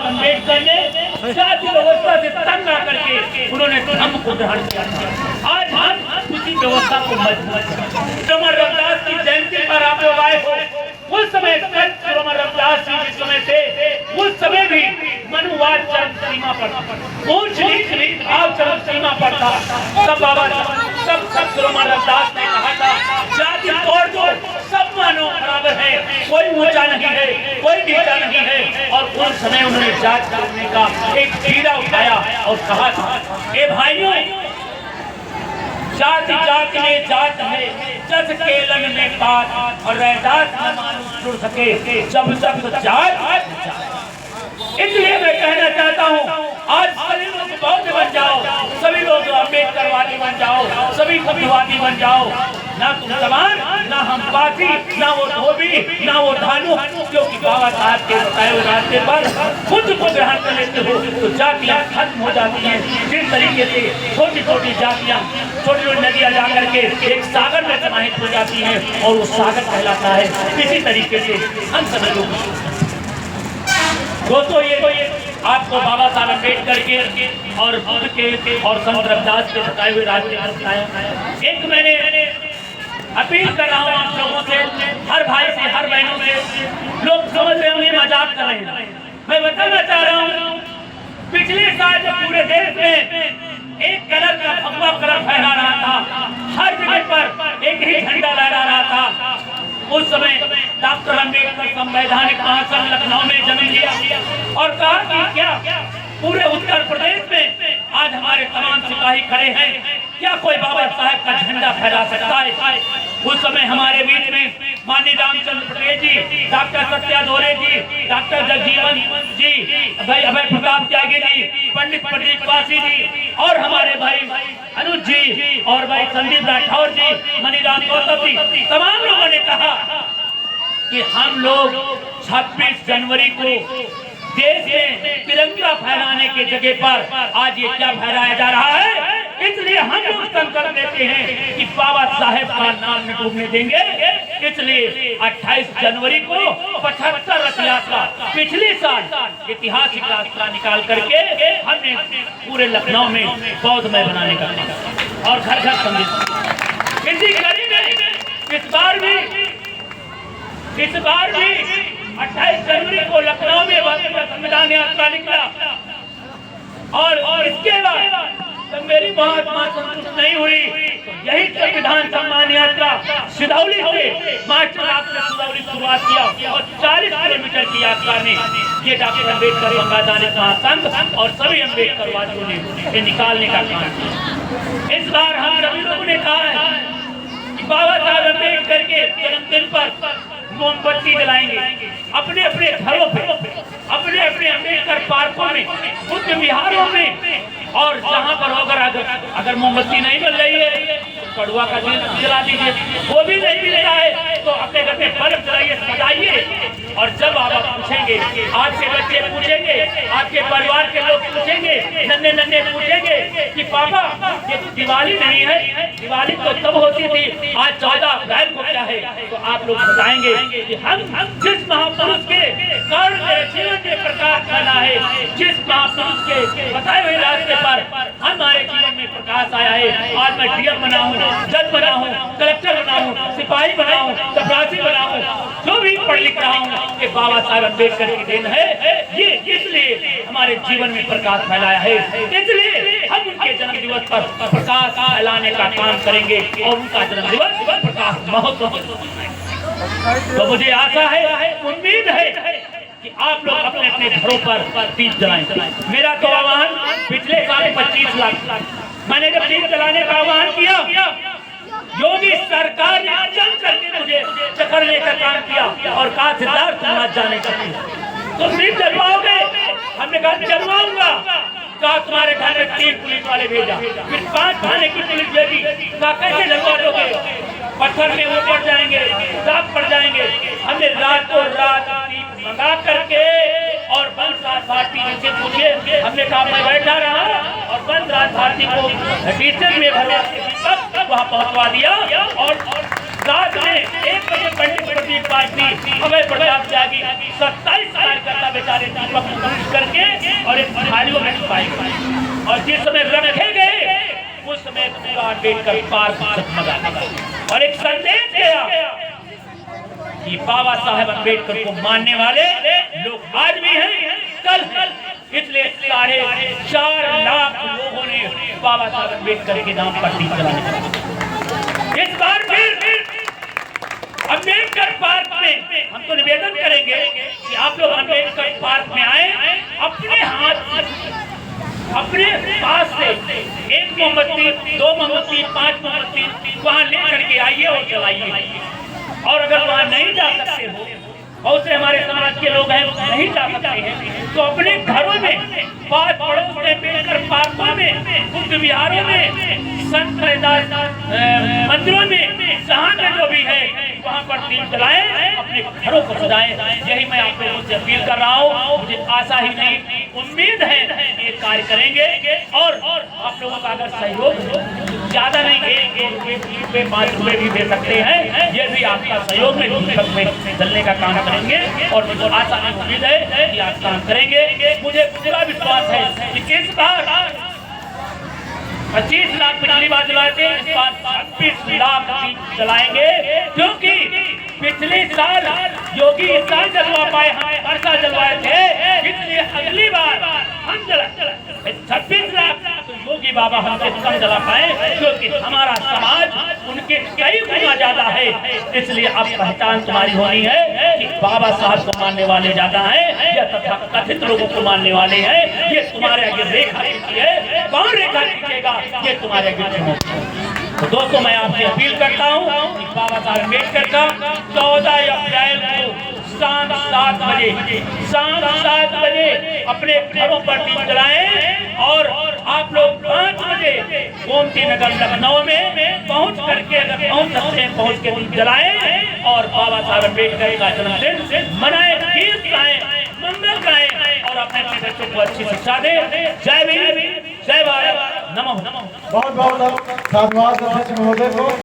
अम्बेडकर ने जाति व्यवस्था से तंग आकर के उन्होंने धर्म को ग्रहण किया। आज हम उसी व्यवस्था को मजबूत कमर रविदास की जयंती पर आप लोग आए हो। उस समय कमर रविदास जी जिस समय थे उस समय भी मनुवाद चरम सीमा पर, ऊंच नीच भाव चरम सीमा पर था। सब बाबा सब कमर रविदास ने कहा था जाति तोड़ दो, सब मानव बराबर है, कोई ऊंचा नहीं है, कोई नीचा नहीं है। और उस समय उन्होंने जात करने का एक बीड़ा उठाया और कहा था ए भाइयों, जाति जाति में जात है, जस केलन में बात और रैदास न मानुष जुड़ सके जब तक जात। इसलिए मैं कहना चाहता हूँ आज सभी लोग बौद्ध बन जाओ, सभी लोग अम्बेडकरवादी बन जाओ, सभी बुद्धवादी बन जाओ। ना तुम समान, ना हम पासी, ना वो धोबी, ना वो धानु, क्योंकि बाबा साहब के बताए हुए रास्ते पर खुद को ग्रहण कर लेते हो तो जातियां खत्म हो जाती हैं। जिस तरीके से छोटी छोटी जातियां छोटी छोटी नदियां जाकर के एक सागर में समाहित हो जाती हैं और वो सागर कहलाता है, इसी तरीके से हम सभी लोग दोस्तों ये आपको बाबा साहब अम्बेडकर के और बुद्ध के और संत रविदास के बताए हुए रास्ते पर बताया। एक मैंने अपील कर रहा हूँ आप लोगों से, हर भाई से, हर बहनों से। लोग समझ रहे होंगे मजाक कर रहे हैं, मैं बताना चाह रहा हूँ पिछले साल जब पूरे देश में एक कलर का भगवा कलर फहरा रहा था, हर जगह पर एक ही झंडा लहरा रहा था, उस समय डॉक्टर अम्बेडकर संवैधानिक महासंघ लखनऊ में जमीन लिया और कहा कि क्या पूरे उत्तर प्रदेश में आज हमारे तमाम सिपाही खड़े हैं, क्या कोई बाबा साहब का झंडा फहरा सकता है। उस समय हमारे बीच में माननीय रामचंद्र पटेल जी, डॉक्टर सत्या दोरे जी, डॉक्टर जगजीवन जी, भाई अभय प्रताप त्यागी जी, पंडित प्रदीप वासी जी और हमारे भाई अनुज जी और भाई संदीप राठौर जी, मनीराम गौतम जी, तमाम लोगों ने कहा कि हम लोग 26 जनवरी को देश में तिरंगा फहराने के जगह पर आज ये क्या फहराया जा रहा है। इसलिए हम लोग संकल्प लेते हैं कि बाबा साहेब का नाम न डूबने देंगे। इसलिए 28 जनवरी को 75 रथ यात्रा पिछले साल ऐतिहासिक यात्रा निकाल करके हमने पूरे लखनऊ में बौद्धमय बनाने का और घर घर संदेश। इसी कड़ी में इस बार भी 28 जनवरी को लखनऊ में संविधान यात्रा निकला और इसके बाद जब मेरी महात्मा संतुष्ट नहीं हुई तो यही संविधान सम्मान यात्रा सिधौली से मार्च मास में सिधौली शुरुआत किया और 40 किलोमीटर की यात्रा में ये डॉक्टर अम्बेडकर संवैधानिक महासंघ और सभी अम्बेडकरवादियों ने निकालने का काम किया। इस बार हम सभी लोगों ने कहा है कि बाबा साहब अम्बेडकर के जन्मदिन पर मोमबत्ती जलाएंगे अपने अपने घरों पे, अपने अपने अम्बेडकर पार्कों में, बुद्ध विहारों में, और जहाँ पर होकर अगर मोमबत्ती नहीं मिल रही है तो कड़ुआ का जला दीजिए, वो भी नहीं मिलता है तो अपने घर में बल्ब जलाइए, सजाइए। और जब आप पूछेंगे, आपके बच्चे पूछेंगे, आपके परिवार के लोग पूछेंगे, नन्हे नन्हे पूछेंगे कि पापा ये तो दिवाली नहीं है, दिवाली तो तब होती थी, आज 14 अप्रैल को क्या है, तो आप लोग बताएंगे कि हम जिस महापुरुष के कारण मेरे जीवन में प्रकाश फैला है, जिस महापुरुष के बताए हुए रास्ते पर हमारे जीवन में प्रकाश आया है। आज मैं डीएम बना हूँ, जज बना हूँ, कलेक्टर बना हूँ, सिपाही बना हूँ, चपरासी बना हूँ, जो भी पढ़ लिख रहा हूँ कि बाबा साहब अम्बेडकर की देन है। ये इसलिए हमारे जीवन में प्रकाश फैलाया है, इसलिए हम उनके जन्म दिवस पर प्रकाश फैलाने का काम करेंगे और उनका जन्म दिवस प्रकाश महोत्सव। तो मुझे आशा है, उम्मीद है कि आप लोग अपने अपने घरों पर दीप जलाएं। मेरा तो आह्वान पिछले साल 25 लाख मैंने जब दीप जलाने का आह्वान किया, योगी सरकार ने जम करके मुझे चकरने का काम किया और कहा सिद्धार्थ तुम जाने का तुम दीप जलवाओगे। हमने कहा जलवाऊंगा। कहा तुम्हारे घर में 3 पुलिस वाले भेजा, फिर 5 थाने की पुलिस भेजी। कहा कैसे जलवा दोगे, पत्थर में वो पड़ जाएंगे, दाग पड़ जाएंगे। हमने रातों रात दीप मंगा करके और बंसराज भारती जी से पूछे, हमने कहा मैं बैठा रहा और बंसराज भारती को डीजल में भरवा के वहाँ पहुँचवा दिया और रात में 1 बजे पंडित प्रदीप वासी, अभय प्रताप त्यागी, 27 कार्यकर्ता बेचारे दीपक करके और एक थालियों में छुपाई गई और जिस समय रखे गए उस समय अम्बेडकर पार्क जगमगा और एक संदेश गया कि बाबा साहेब अम्बेडकर को मानने वाले लोग आज भी हैं, कल हैं। इसलिए 4.5 लाख लोगों ने बाबा साहेब अम्बेडकर के नाम पर दीप जलाने। इस बार फिर अम्बेडकर पार्क में हम तो निवेदन करेंगे कि आप लोग अम्बेडकर पार्क में आए, अपने हाथ अपने पास से 1 मोमबत्ती, 2 मोमबत्ती, 5 मोमबत्ती वहां लेकर के आइए और जलाइए। और अगर वहां नहीं जा सकते हो, बहुत से हमारे समाज के लोग हैं नहीं जा सकते हैं, तो अपने घरों में, पास पड़ोस में, अम्बेडकर पार्कों में, बुद्ध विहारों में, संत मंदिरों में, जहाँ में जो भी है वहाँ पर दीप जलाएं, अपने घरों को सजाएं। यही मैं आप लोगों से अपील कर रहा हूँ। मुझे आशा ही नहीं, उम्मीद है ये कार्य करेंगे और आप लोगों का अगर सहयोग ज्यादा नहीं, 1 रुपये 5 रुपये भी दे सकते हैं, ये भी आपका सहयोग में दीपक में जलने का काम करेंगे और मुझे आशा है, उम्मीद है कि आप काम करेंगे। मुझे पूरा विश्वास है कि इस बार 25 लाख पिछली बार जलाए थे, इस बार 26 लाख दीप जलाएंगे, क्योंकि पिछले साल योगी इस साल जलवा पाए, हम हर साल जलवाए थे, इसलिए अगली बार हम जला 26 लाख तो योगी बाबा हमसे कम जला पाए, क्योंकि हमारा समाज उनके कई गुना ज्यादा है। इसलिए अब पहचान तुम्हारी होनी है कि बाबा साहब को मानने वाले ज्यादा हैं या तथा कथित लोगों को मानने वाले हैं। ये तुम्हारे आगे रेखा खींची है, कौन रेखा खींचेगा ये तुम्हारे आगे। तो दोस्तों मैं आपसे अपील करता हूँ कि बाबा साहब अम्बेडकर का 14 अप्रैल को शाम 7 बजे अपने घरों पर दीप जलाएं और आप लोग 5 बजे गोमती नगर लखनऊ में पहुंच करके, अगर पहुंच सकते हैं, पहुंच के दीप जलाएं और बाबा साहब अम्बेडकर का जन्मदिन मनाएं, गीत गाएं, मंगल गाएं और अपने बच्चों को अच्छी शिक्षा दें। जय भीम, जय भारत, नमो नमो। बहुत बहुत धन्यवाद अध्यक्ष महोदय को।